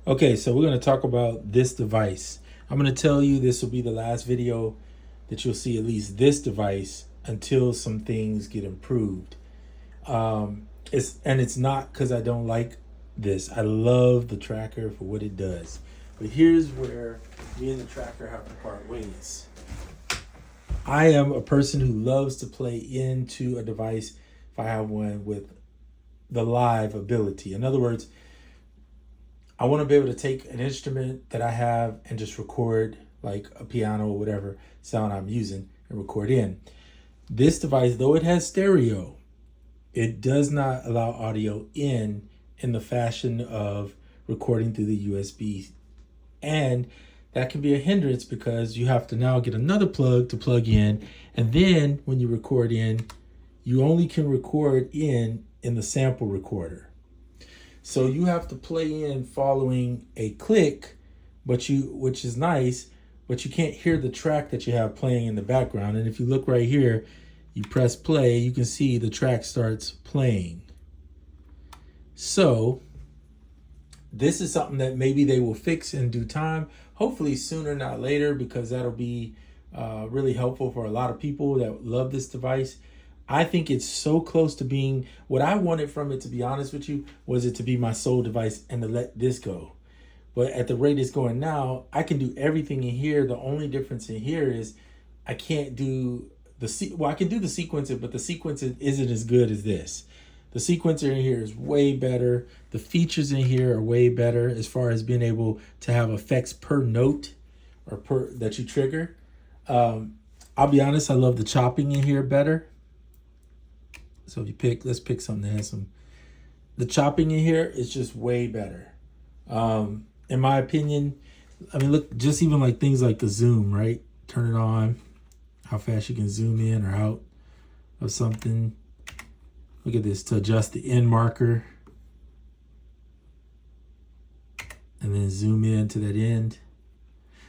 Okay, so we're going to talk about this device. I'm going to tell you this will be the last video that you'll see at least this device until some things get improved. It's not because I don't like this. I love the tracker for what it does. But here's where me and the tracker have to part ways. I am a person who loves to play into a device if I have one with the live ability. In other words, I want to be able to take an instrument that I have and just record like a piano or whatever sound I'm using and record in. This device, though it has stereo, it does not allow audio in the fashion of recording through the USB. And that can be a hindrance because you have to now get another plug to plug in. And then when you record in, you only can record in the sample recorder. So you have to play in following a click, which is nice, but you can't hear the track that you have playing in the background. And if you look right here, you press play, you can see the track starts playing. So this is something that maybe they will fix in due time, hopefully sooner, not later, because that'll be really helpful for a lot of people that love this device. I think it's so close to being what I wanted from it, to be honest with you, was it to be my sole device and to let this go. But at the rate it's going now, I can do everything in here. The only difference in here is I can't do I can do the sequencer, but the sequencer isn't as good as this. The sequencer in here is way better. The features in here are way better as far as being able to have effects per note or per that you trigger. I'll be honest, I love the chopping in here better. So if you let's pick something that has the chopping in here is just way better. In my opinion, I mean, look, just even like things like the zoom, right? Turn it on, how fast you can zoom in or out of something. Look at this to adjust the end marker and then zoom in to that end.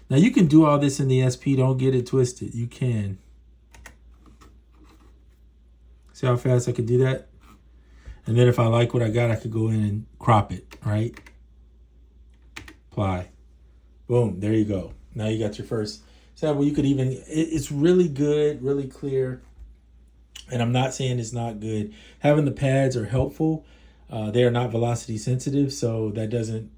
Now you can do all this in the SP, don't get it twisted. You can. See how fast I could do that? And then if I like what I got, I could go in and crop it, right? Apply. Boom, there you go. Now you got your first sample. You could even, it's really good, really clear. And I'm not saying it's not good. Having the pads are helpful. They are not velocity sensitive, so that doesn't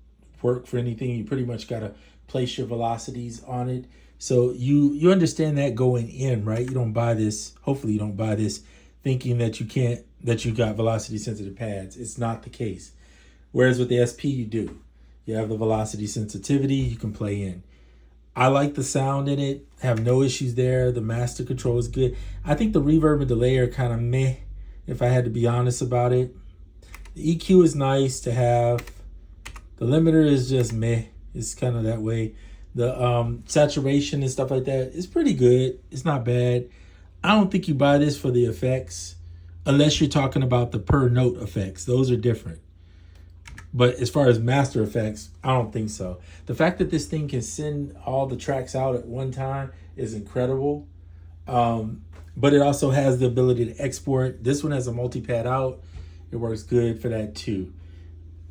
work for anything. You pretty much got to place your velocities on it. So you understand that going in, right? You don't buy this. Hopefully you don't buy this thinking that you got velocity sensitive pads. It's not the case. Whereas with the SP, you do. You have the velocity sensitivity. You can play in. I like the sound in it. Have no issues there. The master control is good. I think the reverb and delay are kind of meh, if I had to be honest about it. The EQ is nice to have. The limiter is just meh. It's kind of that way. The saturation and stuff like that is pretty good. It's not bad. I don't think you buy this for the effects unless you're talking about the per note effects. Those are different. But as far as master effects, I don't think so. The fact that this thing can send all the tracks out at one time is incredible. But it also has the ability to export. This one has a multi-pad out. It works good for that too.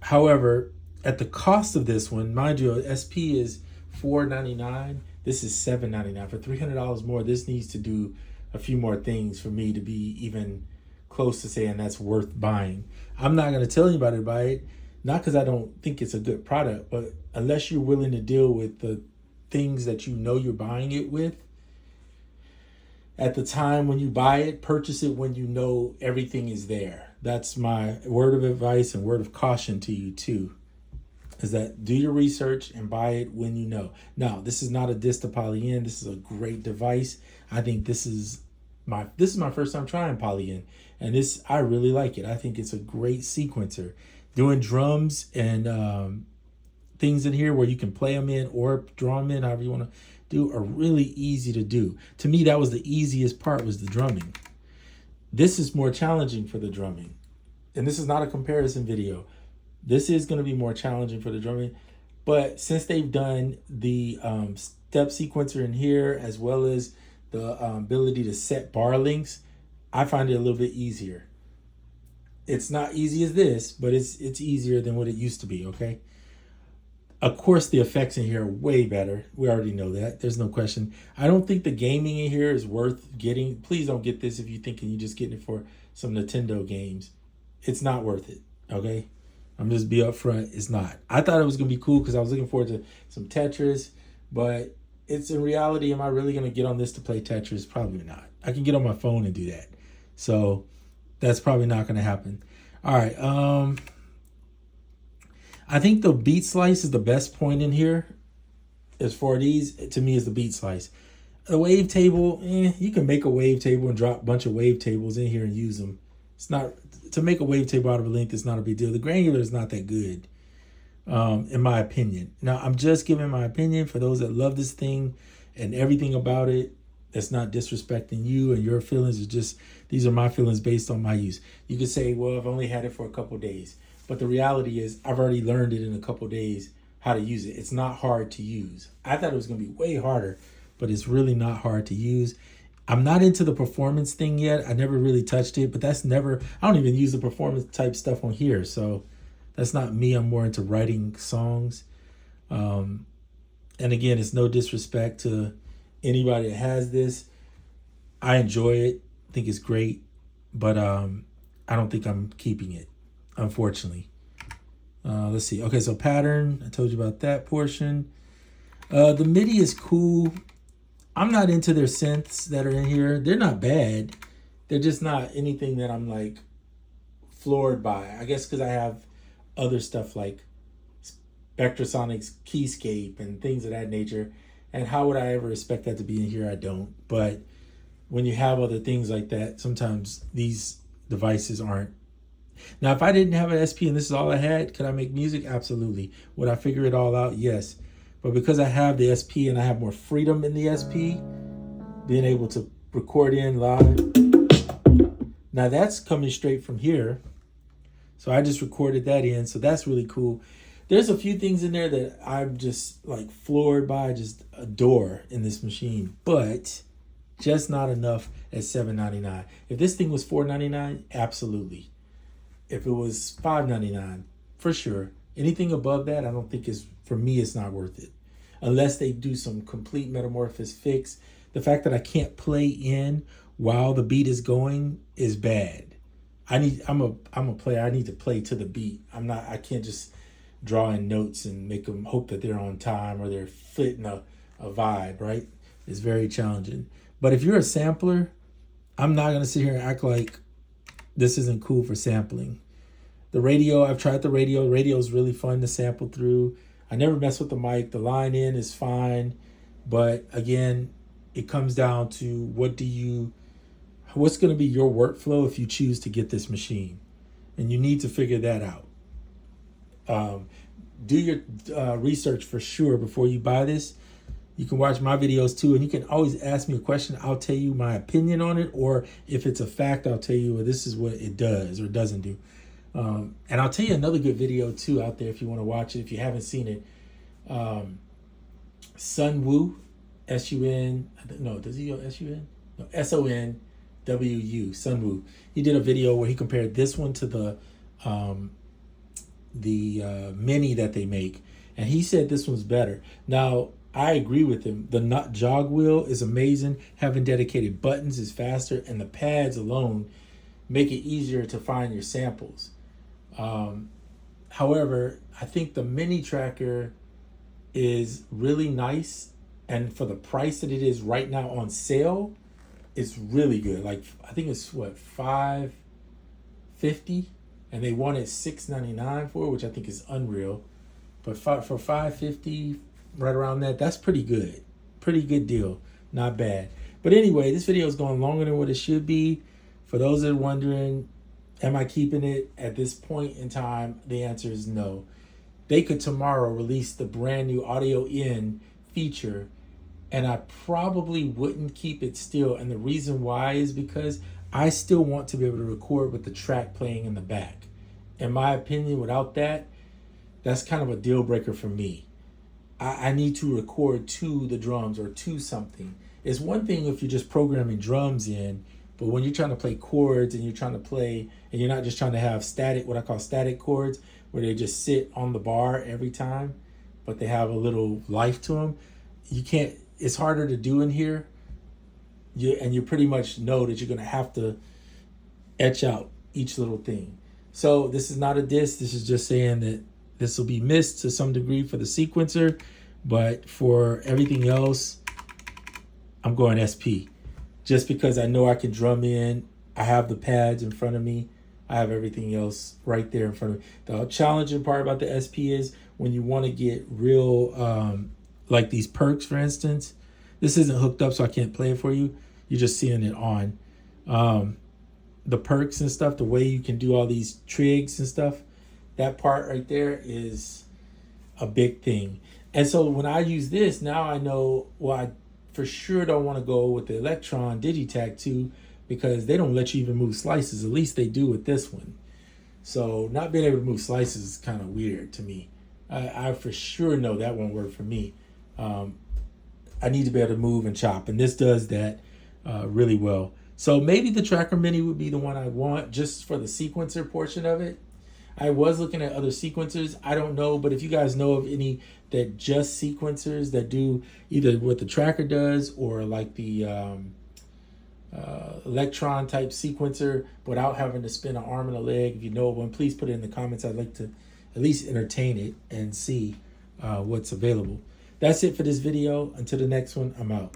However, at the cost of this one, mind you, SP is $499. This is $799. For $300 more, this needs to do a few more things for me to be even close to saying that's worth buying. I'm not going to tell anybody to buy it. Not because I don't think it's a good product, but unless you're willing to deal with the things that you know you're buying it with, at the time when you buy it, purchase it when you know everything is there. That's my word of advice and word of caution to you too, is that do your research and buy it when you know. Now, this is not a diss to Polyend. This is a great device. I think this is my first time trying Polyend, and I really like it. I think it's a great sequencer. Doing drums and things in here where you can play them in or draw them in, however you want to do, are really easy to do. To me, that was the easiest part, was the drumming. This is more challenging for the drumming. And this is not a comparison video. This is going to be more challenging for the drumming. But since they've done the step sequencer in here, as well as the ability to set bar lengths, I find it a little bit easier. It's not easy as this, but it's easier than what it used to be, okay? Of course, the effects in here are way better. We already know that. There's no question. I don't think the gaming in here is worth getting. Please don't get this if you're thinking you're just getting it for some Nintendo games. It's not worth it, okay? I'm just be upfront. It's not. I thought it was going to be cool because I was looking forward to some Tetris, but it's in reality, am I really going to get on this to play Tetris? Probably not. I can get on my phone and do that. So that's probably not going to happen. All right. I think the beat slice is the best point in here. As for these, to me, is the beat slice. A wavetable, you can make a wavetable and drop a bunch of wavetables in here and use them. It's not, to make a wavetable out of a length is not a big deal. The granular is not that good, in my opinion. Now, I'm just giving my opinion for those that love this thing and everything about it. That's not disrespecting you and your feelings. It's just, these are my feelings based on my use. You could say, well, I've only had it for a couple days. But the reality is I've already learned it in a couple days how to use it. It's not hard to use. I thought it was going to be way harder, but it's really not hard to use. I'm not into the performance thing yet. I never really touched it, but that's never, I don't even use the performance type stuff on here. So that's not me. I'm more into writing songs. And again, it's no disrespect to anybody that has this. I enjoy it. I think it's great, but I don't think I'm keeping it, unfortunately. Let's see. Okay, so pattern. I told you about that portion. The MIDI is cool. I'm not into their synths that are in here. They're not bad. They're just not anything that I'm like floored by. I guess because I have other stuff like Spectrasonics Keyscape and things of that nature. And how would I ever expect that to be in here? I don't. But when you have other things like that, sometimes these devices aren't. Now, if I didn't have an SP and this is all I had, could I make music? Absolutely. Would I figure it all out? Yes. But because I have the SP and I have more freedom in the SP, being able to record in live. Now that's coming straight from here. So I just recorded that in. So that's really cool. There's a few things in there that I'm just like floored by, just adore in this machine, but just not enough at $7.99. If this thing was $4.99, absolutely. If it was $5.99, for sure. Anything above that, I don't think is, for me, it's not worth it. Unless they do some complete metamorphosis fix. The fact that I can't play in while the beat is going is bad. I'm a player. I need to play to the beat. I can't just draw in notes and make them hope that they're on time or they're fitting a vibe, right? It's very challenging. But if you're a sampler, I'm not going to sit here and act like this isn't cool for sampling. The radio, I've tried the radio. Radio is really fun to sample through. I never mess with the mic. The line in is fine. But again, it comes down to what's going to be your workflow if you choose to get this machine. And you need to figure that out. Do your research for sure before you buy this. You can watch my videos too, and you can always ask me a question. I'll tell you my opinion on it, or if it's a fact, I'll tell you, well, this is what it does or doesn't do. And I'll tell you another good video too out there if you want to watch it, if you haven't seen it. Sunwoo, S-U-N, no, does he go S-U-N? No, S-O-N-W-U, Sunwoo. He did a video where he compared this one to the Mini that they make, and he said this one's better. Now, I agree with him. The nut jog wheel is amazing. Having dedicated buttons is faster, and the pads alone make it easier to find your samples. However, I think the Mini Tracker is really nice, and for the price that it is right now on sale, it's really good. Like, I think it's what, $5.50, and they wanted $6.99 for it, which I think is unreal. But for $5.50, right around that, that's pretty good. Pretty good deal. Not bad. But anyway, this video is going longer than what it should be. For those that are wondering, am I keeping it at this point in time? The answer is no. They could tomorrow release the brand new audio in feature, and I probably wouldn't keep it still. And the reason why is because I still want to be able to record with the track playing in the back. In my opinion, without that, that's kind of a deal breaker for me. I need to record to the drums or to something. It's one thing if you're just programming drums in, but when you're trying to play chords and you're trying to play, and you're not just trying to have static, what I call static chords, where they just sit on the bar every time, but they have a little life to them. You can't, it's harder to do in here. And you pretty much know that you're going to have to etch out each little thing. So this is not a diss. This is just saying that this will be missed to some degree for the sequencer, but for everything else, I'm going SP. Just because I know I can drum in, I have the pads in front of me, I have everything else right there in front of me. The challenging part about the SP is when you want to get real, like these perks, for instance. This isn't hooked up, so I can't play it for you. You're just seeing it on. The perks and stuff, the way you can do all these trigs and stuff, that part right there is a big thing. And so when I use this, now I know, well, I for sure don't want to go with the Electron Digitag 2 because they don't let you even move slices. At least they do with this one. So not being able to move slices is kind of weird to me. I for sure know that won't work for me. I need to be able to move and chop, and this does that really well. So maybe the Tracker Mini would be the one I want just for the sequencer portion of it. I was looking at other sequencers. I don't know, but if you guys know of any that just sequencers that do either what the Tracker does or like the Electron type sequencer without having to spin an arm and a leg, if you know of one, please put it in the comments. I'd like to at least entertain it and see what's available. That's it for this video. Until the next one, I'm out.